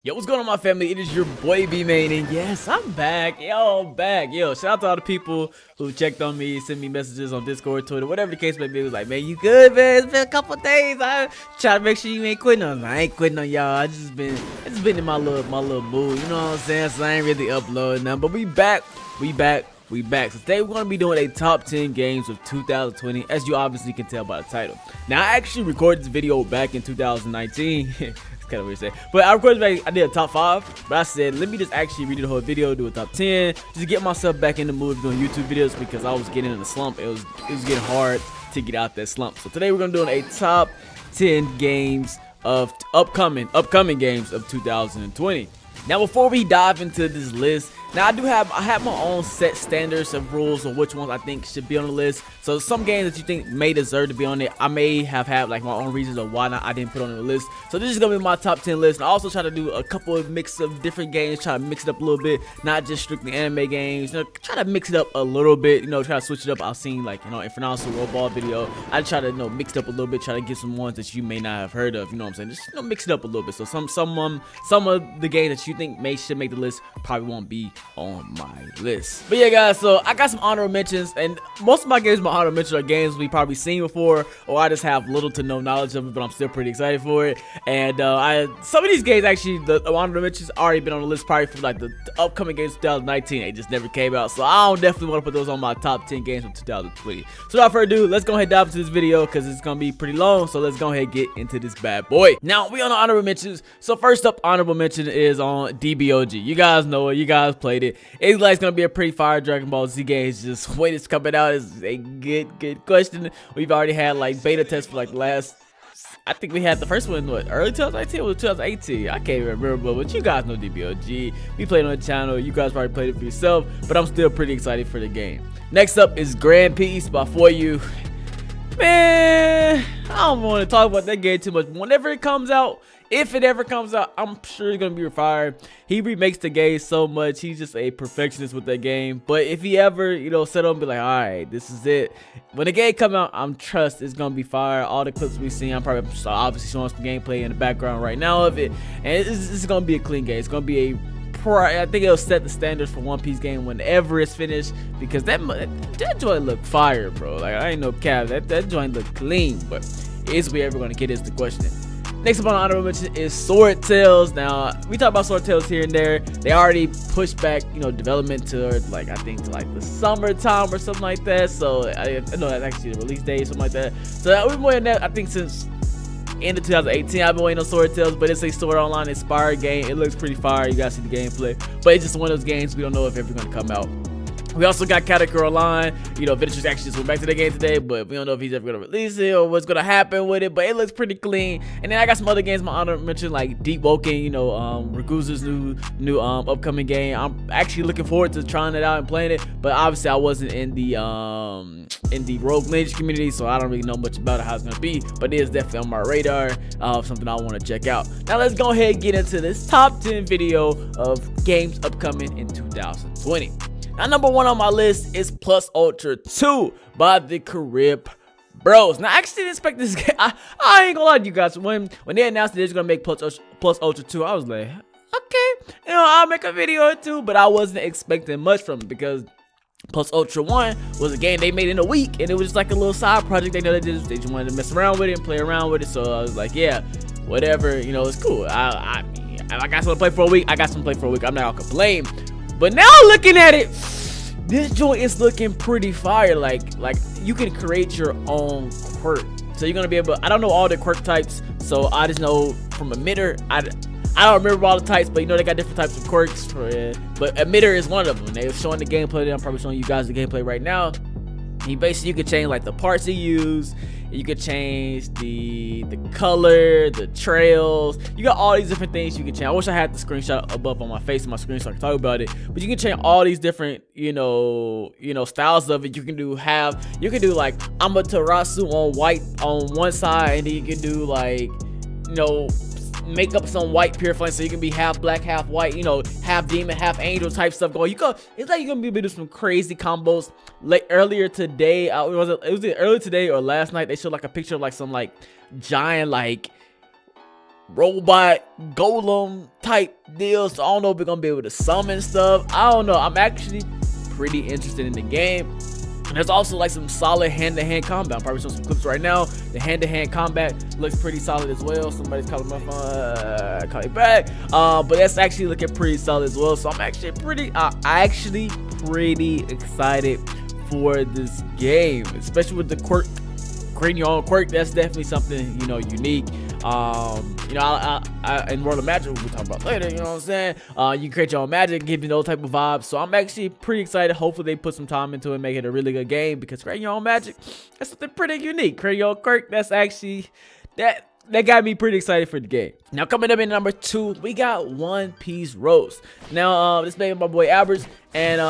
Yo, what's going on, my family? It is your boy iBeMaine, and yes, I'm back. Yo, I'm back. Yo, shout out to all the people who checked on me, sent me messages on Discord, Twitter, whatever the case may be. It was like, man, you good, man? It's been a couple days. I try to make sure you ain't quitting on. I ain't quitting on y'all. It's just been in my little mood. You know what I'm saying? So I ain't really uploading nothing. But we back. So today we're gonna be doing a top 10 games of 2020, as you obviously can tell by the title. Now, I actually recorded this video back in 2019. Kind of weird to say, but I recorded I did a top 5, but I said let me just actually redo the whole video, do a top 10, just get myself back in the mood of doing YouTube videos, because I was getting in a slump. It was getting hard to get out that slump. So today we're gonna do a top 10 games of upcoming games of 2020. Now, before we dive into this list, now I have my own set standards of rules of which ones I think should be on the list. So some games that you think may deserve to be on it, I may have had like my own reasons of why I didn't put on the list. So this is gonna be my top 10 list. And I also try to do a couple of mix of different games, try to mix it up a little bit, not just strictly anime games. You know, try to mix it up a little bit. You know, try to switch it up. I've seen like in Infernal's Roblox video, I try to mix it up a little bit, try to get some ones that you may not have heard of. You know what I'm saying? Just mix it up a little bit. So some of the games that you think should make the list probably won't be on my list. But yeah, guys, so I got some honorable mentions, and most of my games, my honorable mentions are games we probably seen before, or I just have little to no knowledge of it, but I'm still pretty excited for it. And some of these games actually, the honorable mentions already been on the list probably for like the upcoming games of 2019. They just never came out, so I don't definitely want to put those on my top 10 games of 2020. So without further ado, let's go ahead and dive into this video because it's gonna be pretty long. So let's go ahead and get into this bad boy. Now we on the honorable mentions. So first up, honorable mention is on DBOG. You guys know it. You guys played it. It's like it's gonna be a pretty fire Dragon Ball Z game. It's just when it's coming out is a good question. We've already had like beta tests for like the last. I think we had the first one, what, early 2019 or 2018? I can't remember, but you guys know DBOG. We played on the channel. You guys probably played it for yourself, but I'm still pretty excited for the game. Next up is Grand Peace by For You. Man, I don't want to talk about that game too much. Whenever it comes out, if it ever comes out, I'm sure it's gonna be fired. He remakes the game so much. He's just a perfectionist with that game. But if he ever, set up and be like, all right, this is it. When the game come out, I'm trust it's gonna be fire. All the clips we've seen, I'm probably obviously showing some gameplay in the background right now of it, and it's gonna be a clean game. It's gonna be I think it'll set the standards for One Piece game whenever it's finished, because that joint look fire, bro. Like, I ain't no cap. That joint look clean, but is we ever gonna get is the question. Next up on the honorable mention is Sword Tales. Now, we talk about Sword Tales here and there. They already pushed back, development to like, I think to like the summertime or something like that. So I know that's actually the release date, something like that. So we've been waiting that, I think, since end of 2018. I've been waiting on Sword Tales, but it's a Sword Online inspired game. It looks pretty fire. You guys see the gameplay, but it's just one of those games we don't know if ever gonna come out. We also got Character Online. Vinicius actually just went back to the game today, but we don't know if he's ever gonna release it or what's gonna happen with it. But it looks pretty clean. And then I got some other games my honorable mention, like Deep Woken. Raguza's new upcoming game. I'm actually looking forward to trying it out and playing it. But obviously I wasn't in the Rogue Lineage community, so I don't really know much about it, how it's gonna be. But it is definitely on my radar. Something I want to check out. Now let's go ahead and get into this top 10 video of games upcoming in 2020. Now, number 1 on my list is Plus Ultra 2 by the Carib Bros. Now, I actually didn't expect this game. I ain't gonna lie to you guys. When they announced that they're gonna make Plus Ultra 2, I was like, okay, I'll make a video or two, but I wasn't expecting much from it, because Plus Ultra 1 was a game they made in a week, and it was just like a little side project. They just wanted to mess around with it and play around with it. So I was like, yeah, whatever, it's cool. I got something to play for a week. I got something to play for a week. I'm not gonna complain. But now looking at it, this joint is looking pretty fire. Like you can create your own quirk. So you're gonna be able. I don't know all the quirk types, so I just know from emitter. I don't remember all the types, but they got different types of quirks for it. But emitter is one of them. They're showing the gameplay. I'm probably showing you guys the gameplay right now. You can change like the parts you use. You can change the color, the trails. You got all these different things you can change. I wish I had the screenshot above on my face on my screen so I can talk about it. But you can change all these different, styles of it. You can do like Amaterasu on white on one side, and then you can do like, make up some white pure flame, so you can be half black, half white, half demon, half angel type stuff going. It's like you're gonna be able to do some crazy combos. Like earlier today, it was earlier today or last night, they showed like a picture of like some like giant, like robot golem type deal. So I don't know if we're gonna be able to summon stuff. I don't know. I'm actually pretty interested in the game. And there's also like some solid hand-to-hand combat. I'm probably showing some clips right now. The hand-to-hand combat looks pretty solid as well. Somebody's calling my phone, call me back. But that's actually looking pretty solid as well. So I'm actually pretty excited for this game, especially with the quirk, creating your own quirk. That's definitely something, you know, unique. You know, in World of Magic, we'll talk about later, you know what I'm saying? You can create your own magic, give you those type of vibes. So I'm actually pretty excited. Hopefully they put some time into it and make it a really good game, because creating your own magic, that's something pretty unique. Creating your own quirk, that's actually, that got me pretty excited for the game. Now coming up in number 2, we got One Piece Rose. Now this made by my boy Albert, and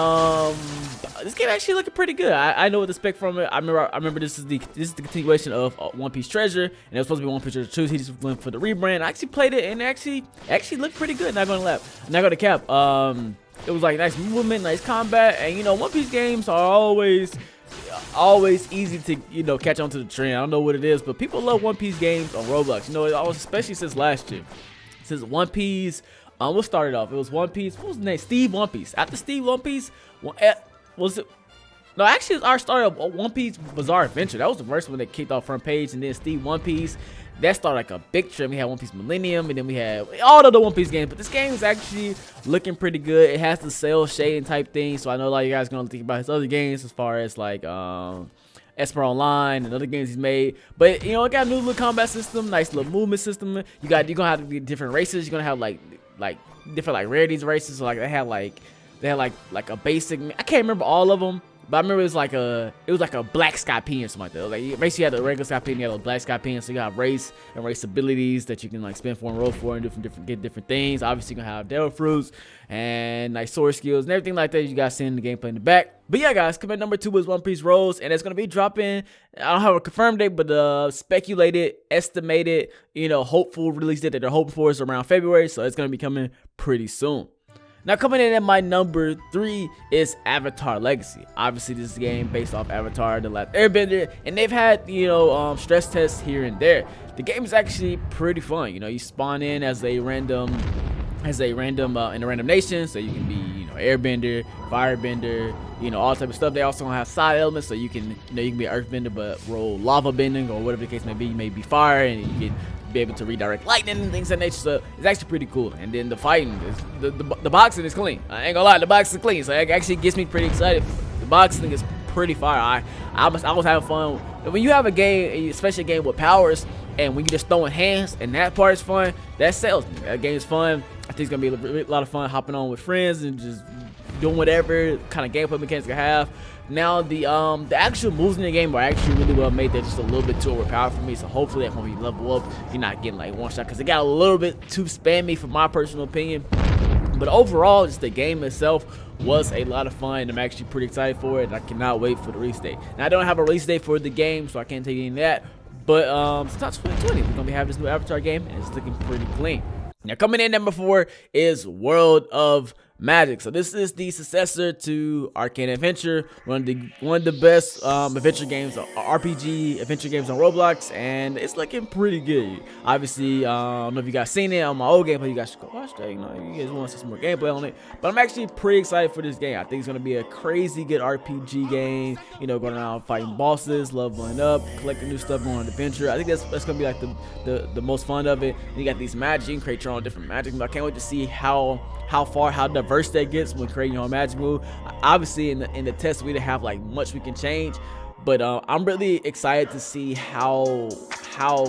this game actually looking pretty good. I know what to expect from it. I remember this is the continuation of One Piece Treasure, and it was supposed to be One Piece Treasure 2. He just went for the rebrand. I actually played it, and actually looked pretty good. Not gonna cap. It was like nice movement, nice combat, and you know, One Piece games are always easy to, you know, catch on to the trend. I don't know what it is, but people love One Piece games on Roblox. You know, especially since last year. Since One Piece, what started off? It was One Piece. What was the name? Steve One Piece. After Steve One Piece, was it? No, actually, it was our start of One Piece Bizarre Adventure. That was the first one that kicked off front page, and then Steve One Piece. That started like a big trend. We had One Piece Millennium, and then we had all of the One Piece games. But this game is actually looking pretty good. It has the cell shading type thing, so I know a lot of you guys are gonna think about his other games as far as like Esper Online and other games he's made. But you know, it got a new little combat system, nice little movement system. You're gonna have to be different races. You're gonna have like different like rarities races. So like they had like a basic. I can't remember all of them. But I remember it was like a black Skypiea or something like that. Like race, you had the regular Skypiea, and you had a black Skypiea. So you got race and race abilities that you can like spin for and roll for, and get different things. Obviously, you're gonna have Devil Fruits and like sword skills and everything like that. You guys seeing the gameplay in the back. But yeah, guys, coming number 2 is One Piece Rose, and it's gonna be dropping. I don't have a confirmed date, but speculated, estimated, you know, hopeful release date that they're hoping for is around February. So it's gonna be coming pretty soon. Now coming in at my number 3 is Avatar Legacy. Obviously this is a game based off Avatar, The Last Airbender, and they've had, you know, stress tests here and there. The game is actually pretty fun. You know, you spawn in as a random in a random nation, so you can be, you know, airbender, firebender, you know, all type of stuff. They also have side elements, so you can, you know, you can be an earthbender but roll lava bending or whatever the case may be. You may be fire, and you can be able to redirect lightning and things of that nature. So it's actually pretty cool. And then the fighting is the boxing is clean. I ain't gonna lie, the boxing is clean, so it actually gets me pretty excited. The boxing is pretty fire. I was having fun. When you have a game, especially a game with powers, and when you just throwing hands, and that part is fun, that sells me. That game is fun. I think it's gonna be a lot of fun hopping on with friends and just doing whatever kind of gameplay mechanics I have. Now the actual moves in the game are actually really well made. They're just a little bit too overpowered for me, so hopefully that when you level up, you're not getting like one shot, because it got a little bit too spammy for my personal opinion. But overall, just the game itself was a lot of fun, and I'm actually pretty excited for it, and I cannot wait for the release date. Now I don't have a release date for the game, so I can't tell you any of that, but sometime 2020 we're gonna be having this new Avatar game, and it's looking pretty clean. Now coming in number 4 is World of Magic. So this is the successor to Arcane Adventure, one of the best adventure games, RPG adventure games on Roblox, and it's looking pretty good. Obviously, I don't know if you guys seen it on my old gameplay. You guys should go watch that. You know, you guys want to see some more gameplay on it. But I'm actually pretty excited for this game. I think it's gonna be a crazy good RPG game. You know, going around fighting bosses, leveling up, collecting new stuff, going on adventure. I think that's gonna be like the most fun of it. And you got these magic, you can create your own different magic. But I can't wait to see how diverse that gets when creating your own magic move. Obviously in the test we didn't have like much we can change, but I'm really excited to see how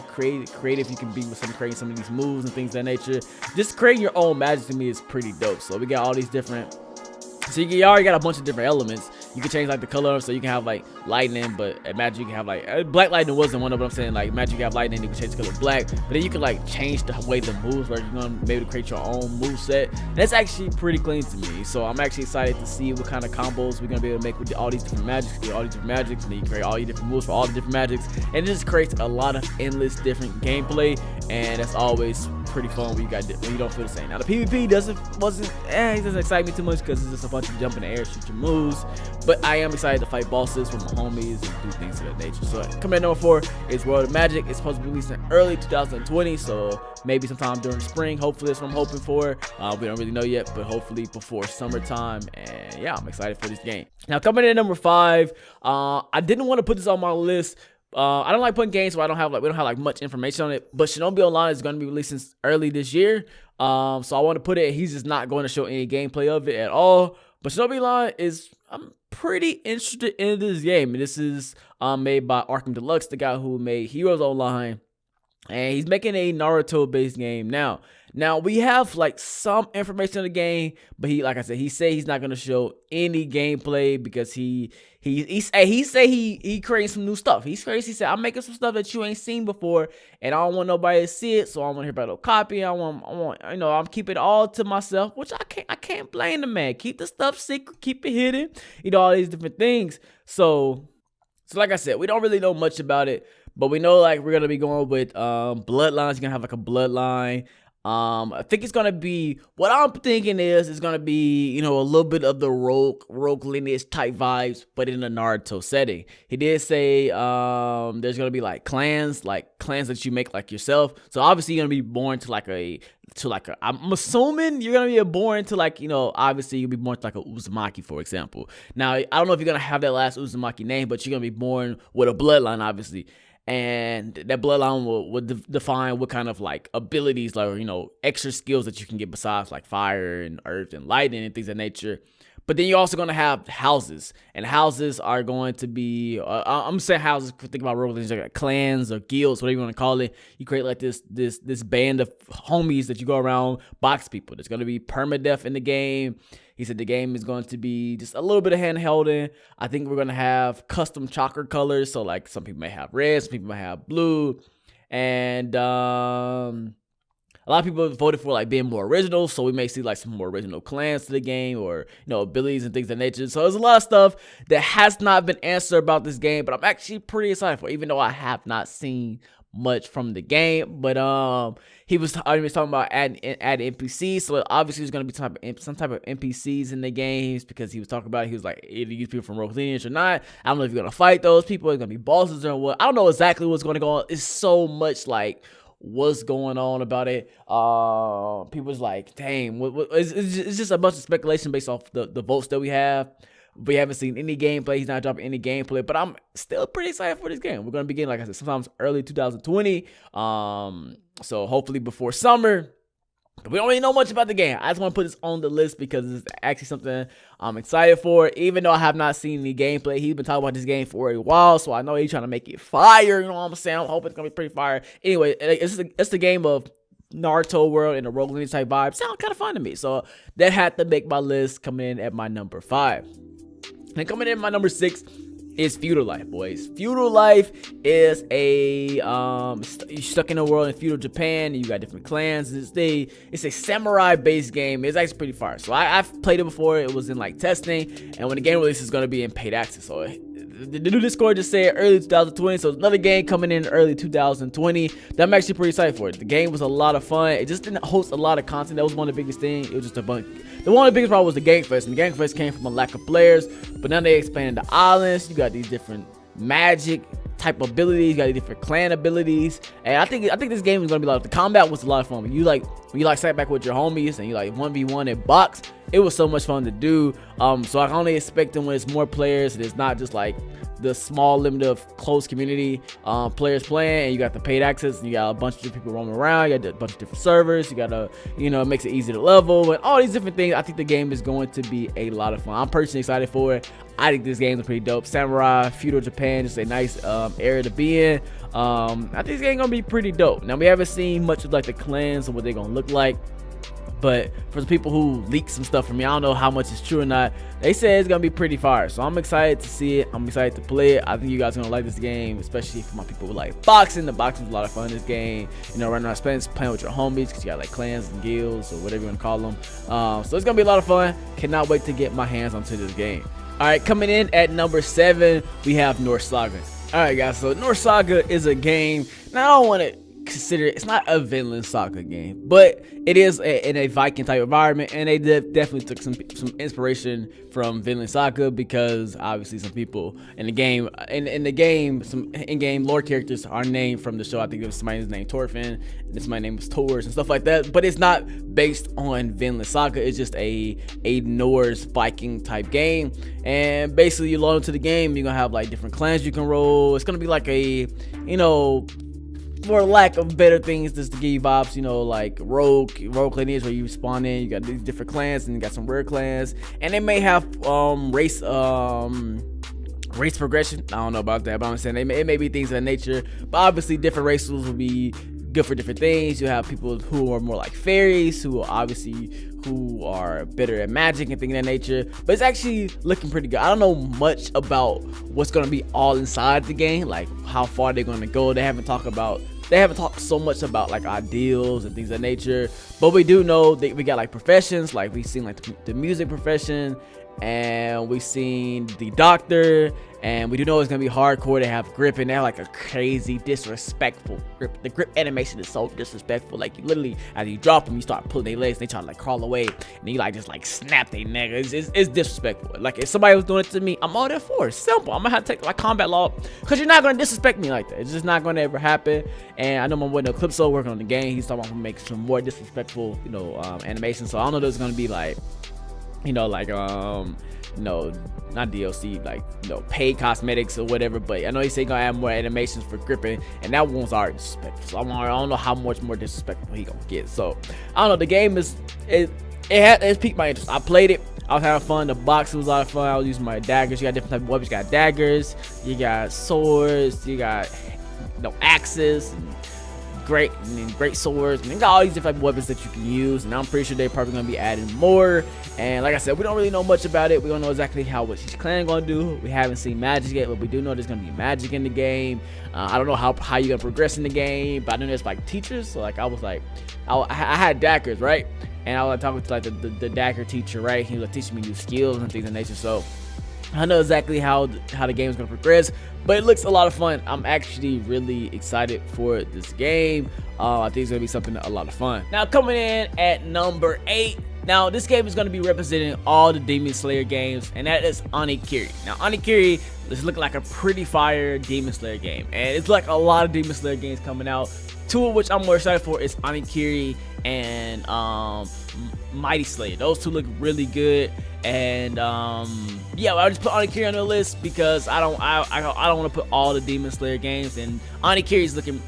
creative you can be with creating some of these moves and things of that nature. Just creating your own magic to me is pretty dope. So we got all these different, so you already got a bunch of different elements. You can change like the color, so you can have like lightning, but at magic you can have like black lightning wasn't one of them. I'm saying like magic you have lightning, you can change the color black, but then you can like change the way the moves, where you're gonna be able to create your own move set. That's actually pretty clean to me, so I'm actually excited to see what kind of combos we're gonna be able to make with all these different magics. And then you create all your different moves for all the different magics, and it just creates a lot of endless different gameplay, and that's always pretty fun when you don't feel the same. Now the PvP it doesn't excite me too much because it's just a bunch of jump in the air, shoot your moves. But I am excited to fight bosses with my homies and do things of that nature. So coming in number 4 is World of Magic. It's supposed to be released in early 2020, so maybe sometime during the spring. Hopefully that's what I'm hoping for. We don't really know yet, but hopefully before summertime. And yeah, I'm excited for this game. Now coming in at number 5, I didn't want to put this on my list. I don't like putting games where we don't have like much information on it, but Shambhala Online is going to be releasing early this year. So I want to put it, he's just not going to show any gameplay of it at all. But Shambhala Online I'm pretty interested in this game. And this is made by Arkham Deluxe, the guy who made Heroes Online. And he's making a Naruto based game now. We have like some information on the game, but like I said, he said he's not gonna show any gameplay because he creating some new stuff. He said I'm making some stuff that you ain't seen before, and I don't want nobody to see it, so I don't want to hear about no copy. I'm keeping it all to myself, which I can't blame the man. Keep the stuff secret, keep it hidden, all these different things. So like I said, we don't really know much about it, but we know like we're gonna be going with bloodlines. You're gonna have like a bloodline. I think it's gonna be, what I'm thinking is it's gonna be, a little bit of the rogue lineage type vibes, but in a Naruto setting. He did say there's gonna be like clans that you make like yourself. So obviously you're gonna be born to I'm assuming you're gonna be born to obviously you'll be born to like a Uzumaki, for example. Now I don't know if you're gonna have that last Uzumaki name, but you're gonna be born with a bloodline, obviously. And that bloodline will define what kind of like abilities, like, extra skills that you can get besides like fire and earth and lightning and things of that nature. But then you're also going to have houses, and houses are going to be, I'm saying houses, think about Roblox, like clans or guilds, whatever you want to call it. You create like this band of homies that you go around box people. There's going to be permadeath in the game. He said the game is going to be just a little bit of handholding. I think we're going to have custom chakra colors. So like some people may have red, some people may have blue. And a lot of people voted for like being more original. So we may see like some more original clans to the game, or, abilities and things of that nature. So there's a lot of stuff that has not been answered about this game, but I'm actually pretty excited for it, even though I have not seen much from the game. But he was talking about adding NPCs, so obviously there's going to be some type of NPCs in the games, because he was talking about it. He was like, either use people from rogue lineage or not. I don't know if you're going to fight those people, it's going to be bosses or what. I don't know exactly what's going to go on. It's so much like what's going on about it. People's like, dang, it's just a bunch of speculation based off the votes that we have. We haven't seen any gameplay. He's not dropping any gameplay, but I'm still pretty excited for this game. We're going to begin, like I said, sometimes early 2020. So hopefully before summer. We don't really know much about the game. I just want to put this on the list because it's actually something I'm excited for. Even though I have not seen any gameplay, he's been talking about this game for a while, so I know he's trying to make it fire. You know what I'm saying? I'm hoping it's going to be pretty fire. Anyway, it's the game of Naruto world and the rogue lineage type vibe. Sounds kind of fun to me. So that had to make my list, coming in at my number 5. And coming in at my number 6 is Futile Life, boys. Futile Life is you're stuck in a world in feudal Japan, and you got different clans. It's a samurai based game. It's actually pretty far. So I've played it before. It was in like testing, and when the game releases, it's going to be in paid access. So the new Discord just said early 2020, so another game coming in early 2020 that I'm actually pretty excited for. The game was a lot of fun. It just didn't host a lot of content. That was one of the biggest things. It was just a bunch. One of the biggest problem was the Gang Fest, and the Gang Fest came from a lack of players, but now they expanded the islands. You got these different magic type abilities, you got different clan abilities, and I think this game is gonna be like, the combat was a lot of fun. When you sat back with your homies and you like 1v1 in box, it was so much fun to do. So I can only expect them when it's more players, and it's not just like the small limit of close community players playing, and you got the paid access, and you got a bunch of different people roaming around. You got a bunch of different servers. You got it makes it easy to level and all these different things. I think the game is going to be a lot of fun. I'm personally excited for it. I think this game is pretty dope. Samurai, feudal Japan, just a nice area to be in. I think this game gonna be pretty dope. Now we haven't seen much of like the clans and what they're gonna look like, but for the people who leaked some stuff from me, I don't know how much is true or not. They say it's gonna be pretty fire, so I'm excited to see it. I'm excited to play it. I think you guys are gonna like this game, especially for my people who like boxing. The boxing is a lot of fun in this game. Running around playing with your homies, because you got like clans and guilds or whatever you want to call them. So it's gonna be a lot of fun. Cannot wait to get my hands onto this game. All right, coming in at number 7, we have Norse Saga. All right, guys, so Norse Saga is a game. Now I don't want to consider it's not a Vinland Saga game, but it is in a Viking type environment, and they definitely took some inspiration from Vinland Saga, because obviously some people in the game some in-game lore characters are named from the show. I think it was somebody's named Thorfinn, and this my name was Thors and stuff like that, but it's not based on Vinland Saga. It's just a Norse Viking type game, and basically you load into the game, you're gonna have like different clans you can roll. It's gonna be like a, you know, for lack of better things, just to give you vibes, you know, like rogue lineage, where you spawn in, you got these different clans, and you got some rare clans, and they may have race progression. I don't know about that, but I'm saying it may be things of that nature. But obviously different races will be good for different things. You have people who are more like fairies, who are better at magic and things of that nature. But it's actually looking pretty good. I don't know much about what's gonna be all inside the game, like how far they're gonna go. They haven't talked so much about like ideals and things of that nature. But we do know that we got like professions, like we've seen like the music profession, and we've seen the doctor, and we do know it's gonna be hardcore. They have grip, and they have like a crazy disrespectful grip. The grip animation is so disrespectful. Like you literally, as you drop them, you start pulling their legs, and they try to like crawl away, and you like just like snap their neck. It's disrespectful. Like if somebody was doing it to me, I'm all there for it. Simple. I'm gonna have to take like combat law, because you're not gonna disrespect me like that. It's just not gonna ever happen. And I know my boy Eclipso working on the game. He's talking about making some more disrespectful, you know, animation. So I don't know if there's gonna be like, you know, like no, not DLC, like, you know, paid cosmetics or whatever. But I know he said gonna add more animations for gripping, and that one's already disrespectful. So I don't know how much more disrespectful he gonna get. So I don't know. The game it's piqued my interest. I played it. I was having fun. The box was a lot of fun. I was using my daggers. You got different type of weapons. You got daggers. You got swords. You got, you know, axes. And great swords, and they got all these different weapons that you can use, and I'm pretty sure they're probably gonna be adding more. And like I said, we don't really know much about it. We don't know exactly what each clan gonna do. We haven't seen magic yet, but we do know there's gonna be magic in the game. I don't know how you're gonna progress in the game, but I know there's like teachers. So like I had daggers, right? And I was talking to like the dagger teacher, right? He was like teaching me new skills and things of nature. So I know exactly how the game is going to progress, but it looks a lot of fun. I'm actually really excited for this game. I think it's going to be something a lot of fun. Now coming in at number 8. Now this game is going to be representing all the Demon Slayer games, and that is Onikiri. Now Onikiri is looking like a pretty fire Demon Slayer game, and it's like a lot of Demon Slayer games coming out. Two of which I'm more excited for is Onikiri and Mighty Slayer. Those two look really good. And yeah, I just put Onikiri on the list because I don't want to put all the Demon Slayer games. And Onikiri is looking,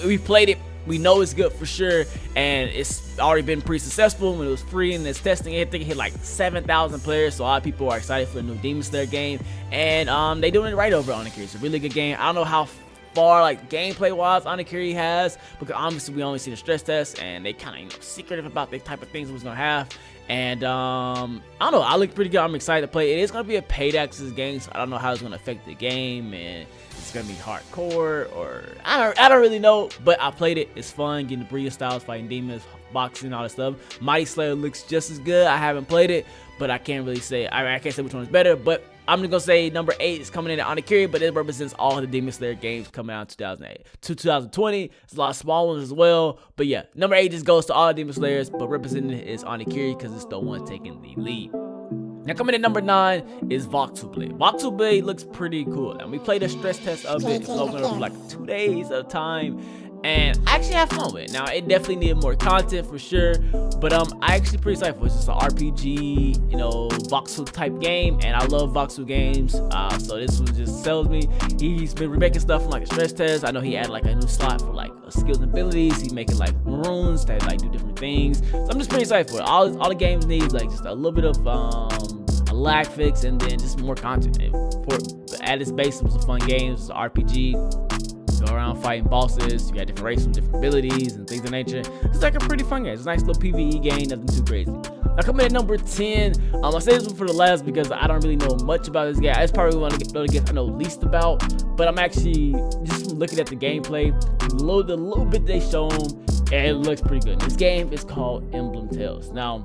we played it, we know it's good for sure, and it's already been pretty successful when it was free and it's testing. I think it hit like 7,000 players, so a lot of people are excited for the new Demon Slayer game, and they doing it right over Onikiri. It's a really good game. I don't know how far like gameplay wise Onikiri has, because obviously we only see the stress test, and they kind of, you know, secretive about the type of things we're gonna have. And I don't know, I look pretty good. I'm excited to play. It is gonna be a paid access game, so I don't know how it's gonna affect the game, and it's gonna be hardcore, or I don't really know. But I played it. It's fun getting the breeding styles, fighting demons, boxing, all that stuff. Mighty Slayer looks just as good. I haven't played it, but I can't really say. I can't say which one is better, but I'm just gonna say number 8 is coming in at Onikiri, but it represents all the Demon Slayer games coming out in 2008 to 2020. There's a lot of small ones as well, but yeah, number 8 just goes to all the Demon Slayers, but representing it is Onikiri because it's the one taking the lead. Now coming in at number 9 is Futile. Futile looks pretty cool. And we played a stress test of it. It's going for like 2 days of time, and I actually have fun with it. Now it definitely needed more content for sure, but I actually pretty excited for it. It's just an RPG, you know, voxel type game, and I love voxel games. So this one just sells me. He's been remaking stuff from like a stress test. I know he added like a new slot for like skills and abilities. He's making like runes that like do different things. So I'm just pretty excited for it. All the games need like just a little bit of a lag fix, and then just more content. At its base, it was a fun game. It was an RPG. Go around fighting bosses. You got different races with different abilities and things of nature. It's like a pretty fun game. It's a nice little PvE game, nothing too crazy. Now coming in at number 10, I say this one for the last because I don't really know much about this game. It's probably one of the games I know least about, but I'm actually just looking at the gameplay, the little bit they show them, and it looks pretty good. This game is called Emblem Tales. Now,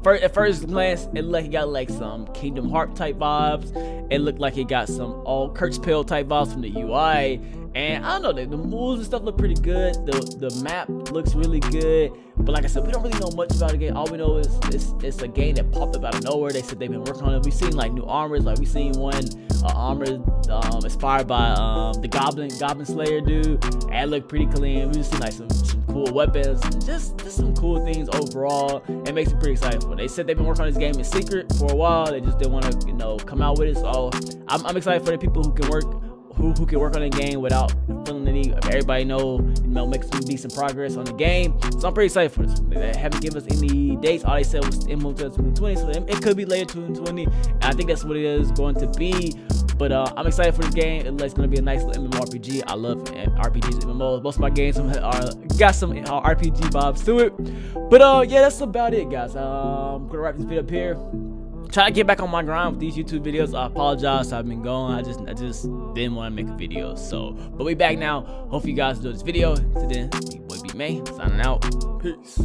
At first glance, it looked like it got like some Kingdom Heart type vibes. It looked like it got some all Kurt's Pale type vibes from the UI. And I don't know, the moves and stuff look pretty good. The map looks really good. But like I said, we don't really know much about the game. All we know is it's a game that popped up out of nowhere. They said they've been working on it. We've seen like new armors. Like we seen one armor inspired by the Goblin Slayer dude. And it looked pretty clean. We just seen like some cool weapons and just some cool things overall. It makes me pretty excited for it. They said they've been working on this game in secret for a while. They just didn't want to come out with it. So I'm excited for the people who can work on the game without feeling the need of everybody make some decent progress on the game. So I'm pretty excited for this. They haven't given us any dates. All they said was in 2020, so it could be later 2020. And I think that's what it is going to be. But I'm excited for this game. It's going to be a nice little MMORPG. I love RPGs and MMOs. Most of my games got some RPG vibes to it. But yeah, that's about it, guys. I'm going to wrap this video up here. Try to get back on my grind with these YouTube videos. I apologize, I've been going. I just didn't want to make a video. So, but we back now. Hope you guys enjoyed this video. Till then, boy iBeMaine signing out. Peace.